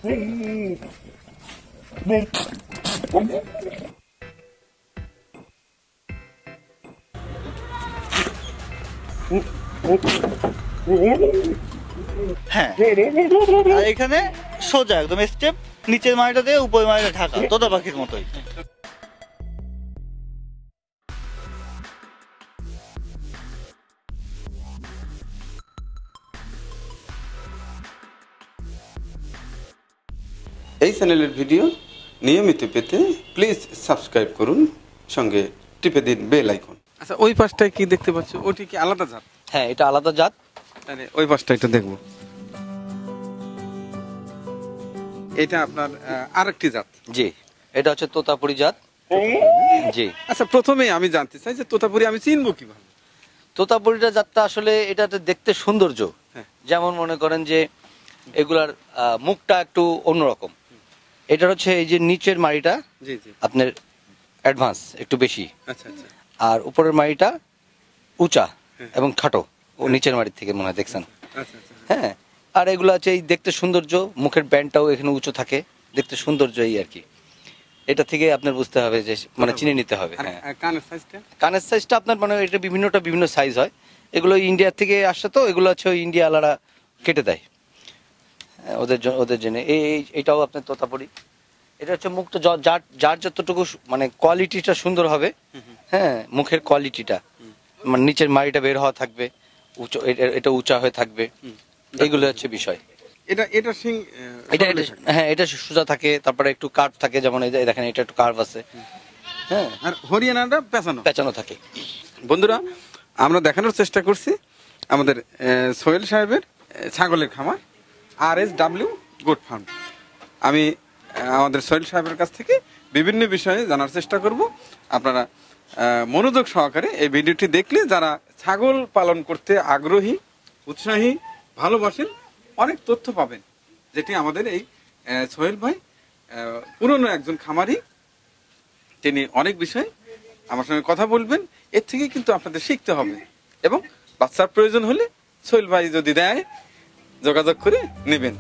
হ্যাঁ, আর এখানে সোজা একদম স্টেপ, নিচের মাড়িটা দিয়ে উপরের মাড়িটা ঢাকা, তোতা পাখির মতোই। এই চ্যানেলের ভিডিও নিয়মিত পেতে প্লিজ সাবস্ক্রাইব করুন, সঙ্গে টিপে দিন বেল আইকন। আচ্ছা, ওই পাশটায় কি দেখতে পাচ্ছ, ওটি কি আলাদা জাত? হ্যাঁ, এটা আলাদা জাত। আরে ওই পাশটা একটু দেখবো। এটা আপনার আরেকটি জাত? জি, এটা হচ্ছে তোতাপুরি জাত। জি। আচ্ছা, প্রথমেই আমি জানতে চাই যে তোতাপুরি আমি চিনবো কিভাবে? তোতাপুরিটা জাতটা আসলে এটা দেখতে সৌন্দর্য, যেমন মনে করেন যে এগুলার মুখটা একটু অন্যরকম। এটা হচ্ছে এই যে নিচের মাড়িটা আপনার অ্যাডভান্স একটু বেশি, আর উপরের মাড়িটা উঁচা এবং খাটো, ও নিচের মাড়ির থেকে মনে হয় দেখছেন। হ্যাঁ, আর এগুলো আছে এই দেখতে সৌন্দর্য, মুখের ব্যান্ডটাও এখানে উঁচু থাকে, দেখতে সৌন্দর্য এই আর কি। এটা থেকে আপনার বুঝতে হবে যে মানে চিনে নিতে হবে। হ্যাঁ, কানের সাইজটা আপনার মানে এটা বিভিন্ন সাইজ হয়। এগুলো ইন্ডিয়া থেকে আসছে, তো এগুলো হচ্ছে ওই ইন্ডিয়া আলারা কেটে দেয় ওদের জন্য। এইটাও আপনার তোতাপুরি। এটা হচ্ছে মুখটা যার যতটুকু মানে কোয়ালিটিটা সুন্দর হবে, হ্যাঁ, মুখের কোয়ালিটিটা মানে নিচের মাড়িটা বের হওয়া থাকবে, এটা উঁচা হয়ে থাকবে, এইগুলো হচ্ছে বিষয়। হ্যাঁ, এটা সোজা থাকে, তারপরে একটু কার্ভ থাকে, যেমন এই দেখেন এটা একটু কার্ভ আছে। হ্যাঁ, আর হরিয়ানাটা পেঁচানো থাকে। বন্ধুরা, আমরা দেখানোর চেষ্টা করছি আমাদের সোহেল সাহেবের ছাগলের খামার rsw গোট ফার্ম। আমি আমাদের সোহেল সাহেবের কাছ থেকে বিভিন্ন বিষয়ে জানার চেষ্টা করব। আপনারা মনোযোগ সহকারে এই ভিডিওটি দেখলে যারা ছাগল পালন করতে আগ্রহী, উৎসাহী, ভালোবাসেন, অনেক তথ্য পাবেন, যেটি আমাদের এই সোহেল ভাই পুরনো একজন খামারি, তিনি অনেক বিষয় আমার সঙ্গে কথা বলবেন। এর থেকে কিন্তু আপনাদের শিখতে হবে, এবং বাচ্চার প্রয়োজন হলে সোহেল ভাই যদি দেয় যোগাযোগ করে নেবেন।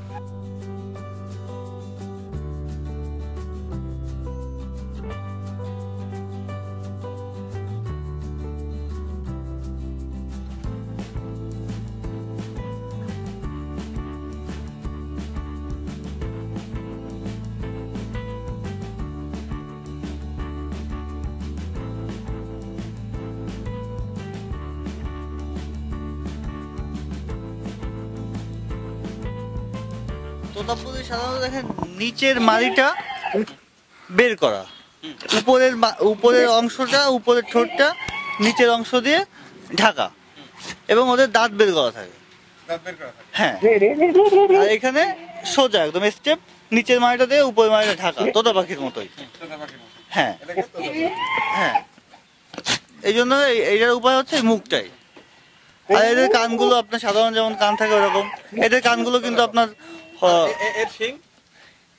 তোতাপুরি সাধারণত দেখেন নিচের মাড়িটা বের করা, উপরের অংশটা, উপরের ঠোঁটটা নিচের অংশ দিয়ে ঢাকা, এবং ওদের দাঁত বের করা থাকে। হ্যাঁ, আর এখানে সোজা একদম স্টেপ, নিচের মাড়িটা দিয়ে উপরের মাড়িটা ঢাকা, তোতা পাখির মতোই। হ্যাঁ হ্যাঁ, এই জন্য এইটার উপায় হচ্ছে মুখটাই। আর এদের কানগুলো আপনার সাধারণ যেমন কান থাকে ওরকম, এদের কানগুলো কিন্তু আপনার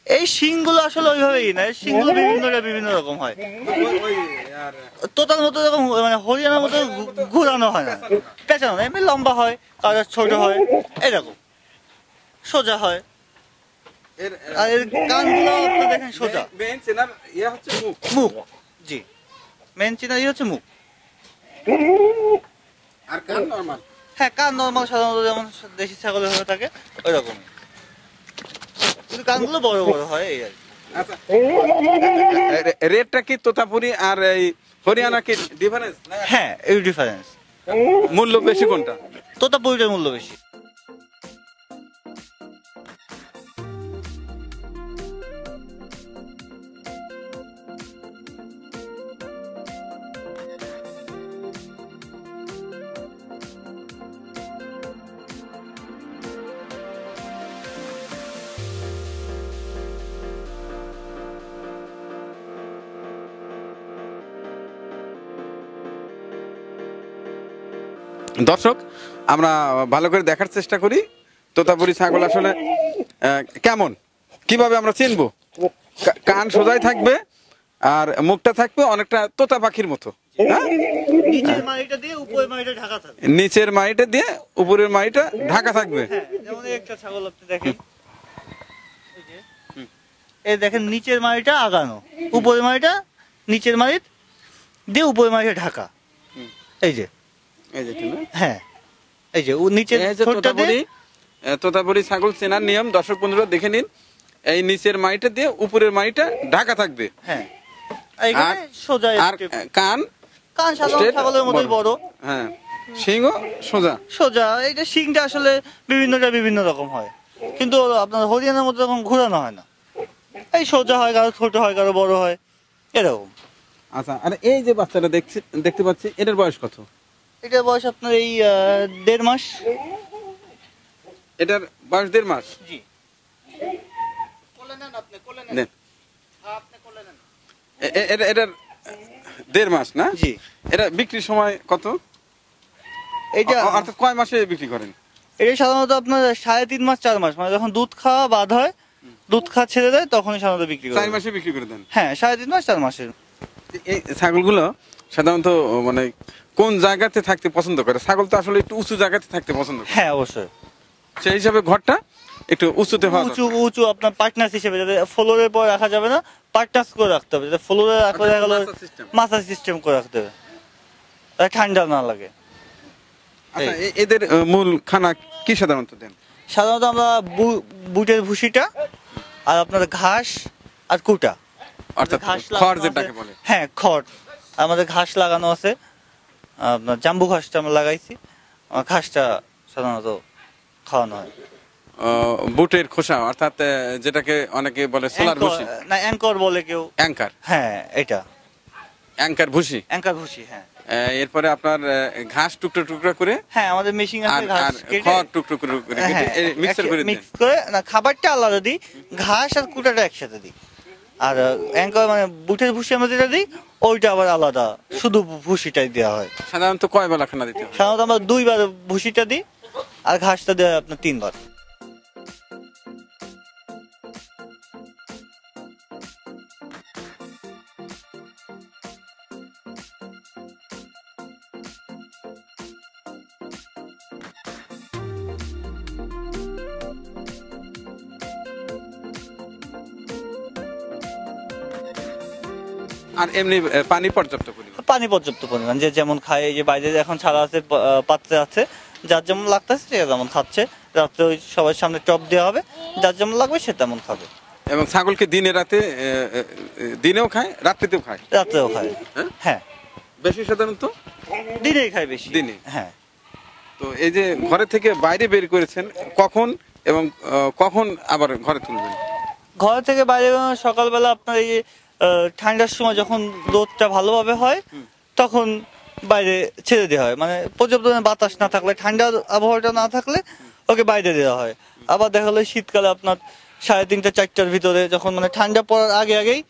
এই শিংগুলো আসলে ওইভাবেই না, শিংগুলো বিভিন্ন রকম হয়। তোতার মতো এরকম মানে হরিয়ানার মতো ঘুরানো হয় না, পেঁচানো, এমনি লম্বা হয়, কারোর ছোট হয়, এরকম সোজা হয়। আর এর কানগুলো আপনি দেখেন সোজা। মুখ, জি, মেন চিনার হচ্ছে মুখ। আর কান নরমাল? হ্যাঁ, কান নরমাল, সাধারণত যেমন দেশি ছাগলের হয়ে থাকে ওই রকম, কিন্তু কানগুলো বড় বড় হয় এই আর কি। আচ্ছা, রেটটা কি তোতাপুরি আর এই হরিয়ানা কি ডিফারেন্স? হ্যাঁ, এই ডিফারেন্স। মূল্য বেশি কোনটা? তোতাপুরিটার মূল্য বেশি। দর্শক, আমরা ভালো করে দেখার চেষ্টা করি তোতাপুরি ছাগল আসলে কেমন, কিভাবে আমরা চিনবো। কান সোজাই থাকবে আর মুখটা থাকবে অনেকটা তোতা পাখির মতো। নিচের মাড়িটা দিয়ে উপরের মাড়িটা ঢাকা থাকবে, নিচের মাড়িটা দিয়ে উপরের মাড়িটা ঢাকা থাকবে। যেমন একটা ছাগল আপনি দেখেন, এই দেখেন নিচের মাড়িটা আগানো, উপরের মাড়িটা নিচের মাড়ি দিয়ে উপরের মাড়িটা ঢাকা। এই যে হ্যাঁ, এই যে নিচের ঠোঁটটা দিয়ে তোতাপুরি ছাগল চেনার নিয়ম দর্শক বন্ধুরা দেখে নিন। এই নিচের মাড়িটা দিয়ে উপরের মাড়িটা ঢাকা থাকবে। হ্যাঁ, এইখানে সোজা আর কান সাধারণ ছাগলের মতোই বড়। হ্যাঁ, শিংও সোজা সোজা। এইটা শিংটা আসলে বিভিন্ন রকম হয়, কিন্তু আপনার হরিয়ানার মতো এরকম ঘোরানো হয় না। এই সোজা হয়, কারো ছোট হয়, কারো বড় হয়, এরকম। আচ্ছা, আর এই যে বাচ্চাটা দেখতে পাচ্ছি, এটার বয়স কত? এটার বয়স আপনার এই 1.5 মাস। এটার বয়স 1.5 মাস। জি। এটার 1.5 মাস না? জি। এটা বিক্রির সময় কত? এটা অর্থাৎ কয় মাসে বিক্রি করেন? এটা সাধারণত আপনার 3.5 মাস 4 মাস, মানে যখন দুধ খাওয়া বাদ হয়, দুধ খাওয়া ছেড়ে দেয়, তখনই সাধারণত বিক্রি করে। 4 মাসে বিক্রি করে দেন? হ্যাঁ, 3.5 মাস 4 মাসের। এই ছাগলগুলো সাধারণত মানে কোন জায়গাতে থাকতে পছন্দ করে? ছাগল তো আসলে একটু উঁচু জায়গাতে থাকতে পছন্দ করে। হ্যাঁ, অবশ্যই। সেই হিসাবে ঘরটা একটু উঁচুতে হওয়া দরকার। উঁচু আপনার পার্টনার্স হিসেবে, যাতে ফ্লোরের পর রাখা যাবে না, পার্টনার্স করে রাখতে হবে। যাতে ফ্লোরে রাখা গেল মাছা সিস্টেম করে রাখতে হবে, তাই ঠান্ডা না লাগে। আচ্ছা, এদের মূল খানা কি সাধারণত দেন? সাধারণত আমরা বুটের ভুসিটা আর আপনার ঘাস আর কুটা, অর্থাৎ খড় যেটাকে বলে। হ্যাঁ, খড়। আমাদের ঘাস লাগানো আছে, আপনার জাম্বু ঘাসটা আমরা লাগাইছি। ঘাসটা সাধারণত খাওয়ানো হয়। বুটের খোসা, অর্থাৎ যেটাকে অনেকে বলে সোলার ভুসি, না অ্যাঙ্কর বলে কেউ। অ্যাঙ্কার। হ্যাঁ, এটা অ্যাঙ্কার ভুসি। অ্যাঙ্কর ভুসি, হ্যাঁ। এরপরে আপনার ঘাস টুকরো করে। হ্যাঁ, আমাদের মেশিন আছে, ঘাস কেটে খড় টুকরো করে মিক্সার করে মিক্স করে, না খাবারটা আলাদা দিই, ঘাস আর কুটাটা একসাথে দিই। আর অ্যাঙ্কর মানে বুটের ভুসি আমরা যেটা দিই, ওইটা আবার আলাদা, শুধু ভুসিটাই দেওয়া হয়। সাধারণত কয় বেলা খানা দিতে হয়? সাধারণত আমরা 2 বার ভুসিটা দিই, আর ঘাসটা দেওয়া হয় আপনার 3 বার। আর এমনি পানি পর্যাপ্ত পরিমাণ? পানি পর্যাপ্ত পরিমাণ, যে যেমন খায়। এই যে বাইরে এখন ছাড়া আছে, পাত্রে আছে, যার যেমন লাগতেছে সে যেমন খাচ্ছে। রাত্রে ওই সবার সামনে টপ দেওয়া হবে, যার যেমন লাগবে সে তেমন খাবে। এবং ছাগলকে দিনে রাতে, দিনেও খায়, রাত্রিতেও খায়? রাত্রেও খায়। হ্যাঁ, বেশি সাধারণত দিনেই খায়, বেশি দিনে। হ্যাঁ। তো এই যে ঘরে থেকে বাইরে বের করেছেন, কখন এবং কখন আবার ঘরে তুলবেন? ঘর থেকে বাইরে সকালবেলা আপনার এই ঠান্ডার সময় যখন রোদটা ভালোভাবে হয়, তখন বাইরে ছেড়ে দেওয়া হয়। মানে পর্যাপ্ত বাতাস না থাকলে, ঠান্ডার আবহাওয়াটা না থাকলে ওকে বাইরে দেওয়া হয়। আবার দেখা গেলো শীতকালে আপনার 3:30 4টার ভিতরে, যখন মানে ঠান্ডা পড়ার আগেই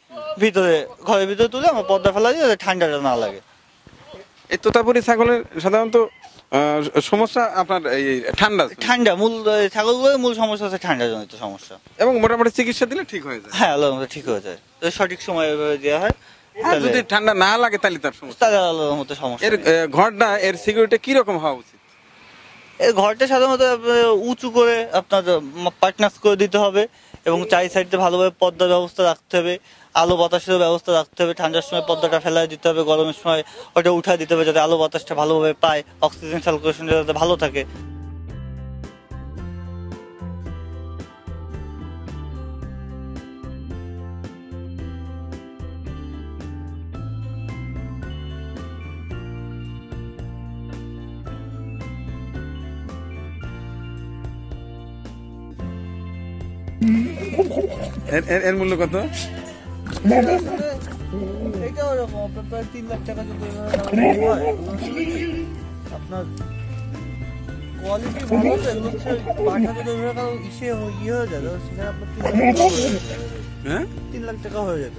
ভিতরে, ঘরের ভিতরে তুলে আমরা পর্দা ফেলা দিই, যাতে ঠান্ডাটা না লাগে। এই তোতাপুরি ছাগলের সাধারণত সমস্যা আপনার এই ঠান্ডা মূল ছাগলগুলোর মূল সমস্যা হচ্ছে ঠান্ডা জনিত সমস্যা, এবং মোটামুটি চিকিৎসা দিলে ঠিক হয়ে যায়। হ্যাঁ, আল্লাহর ঠিক হয়ে যায়, সঠিক সময়ে দেওয়া হয়। যদি ঠান্ডা না লাগে তাহলে তার সমস্যা, তাহলে আল্লাহর মতো সমস্যা। এর ঘরটা, এর সিকিউরিটি কি রকম হওয়া উচিত? এই ঘরটা সাধারণত উঁচু করে আপনার পার্টনার্স করে দিতে হবে, এবং চারি সাইডে ভালোভাবে পর্দার ব্যবস্থা রাখতে হবে, আলো বাতাসের ব্যবস্থা রাখতে হবে। ঠান্ডার সময় পর্দাটা ফেলাই দিতে হবে, গরমের সময় ওটা উঠা দিতে হবে, যাতে আলো বাতাসটা ভালোভাবে পায়, অক্সিজেন সার্কুলেশন যাতে ভালো থাকে। এর মূল্য কত? এটাও এরকম আপনার প্রায় 3 লাখ টাকা যদি আপনার কোয়ালিটি ভালো হলে, এগুলো হচ্ছে পাঠাতে ধরে কারো ইসে ইয়ে হয়ে যায়, সেখানে আপনার 3 লাখ টাকা হয়ে যেত।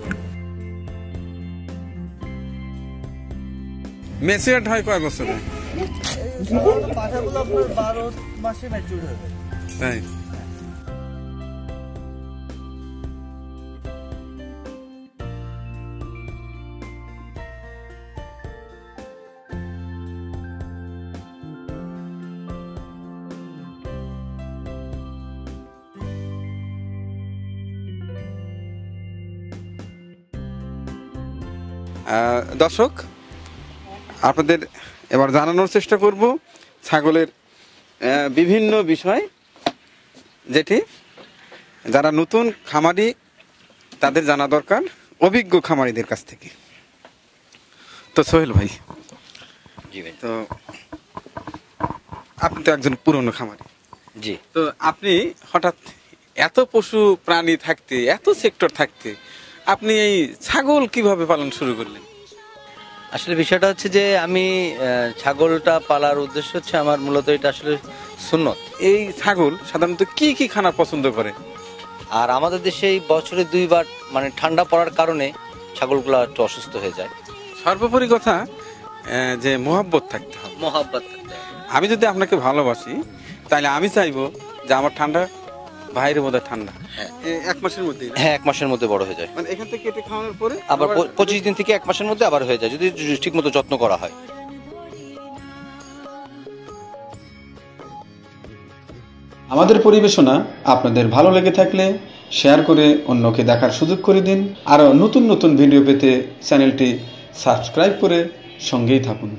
ম্যাচিউরড হয় কয় বছরে? পাঠাগুলো আপনার 12 মাসে ম্যাচিউর হয়ে যায়। তাই? দর্শক, আপনাদের এবার জানানোর চেষ্টা করব ছাগলের বিভিন্ন বিষয়, যেটি যারা নতুন খামারি তাদের জানা দরকার অভিজ্ঞ খামারিদের কাছ থেকে। তো সোহেল ভাই, জি ভাই। তো আপনি তো একজন পুরনো খামারি। জি। তো আপনি হঠাৎ এত পশু প্রাণী থাকতে, এত সেক্টর থাকতে, আপনি এই ছাগল কিভাবে পালন শুরু করলেন? আসলে বিষয়টা হচ্ছে যে আমি ছাগলটা পালার উদ্দেশ্য হচ্ছে আমার মূলত এটা আসলে সুন্নত। এই ছাগল সাধারণত কি কি খানা পছন্দ করে? আর আমাদের দেশে এই বছরে 2 বার মানে ঠান্ডা পড়ার কারণে ছাগলগুলো একটু অসুস্থ হয়ে যায়। সর্বোপরি কথা যে মোহাব্বত থাকতে হবে। মোহাব্বত থাকতে হবে। আমি যদি আপনাকে ভালোবাসি তাহলে আমি চাইবো যে আমার ঠান্ডা ভাইয়ের মধ্যে ঠান্ডা। হ্যাঁ। 1 মাসের মধ্যে। হ্যাঁ, 1 মাসের মধ্যে বড় হয়ে যায়। মানে এখান থেকে কেটে খাওয়ানোর পরে আবার 25 দিন থেকে 1 মাসের মধ্যে আবার হয়ে যায়, যদি ঠিকমতো যত্ন করা হয়। আমাদের পরিবেশনা আপনাদের ভালো লেগে থাকলে শেয়ার করে অন্যকে দেখার সুযোগ করে দিন। আরও নতুন নতুন ভিডিও পেতে চ্যানেলটি সাবস্ক্রাইব করে সঙ্গেই থাকুন।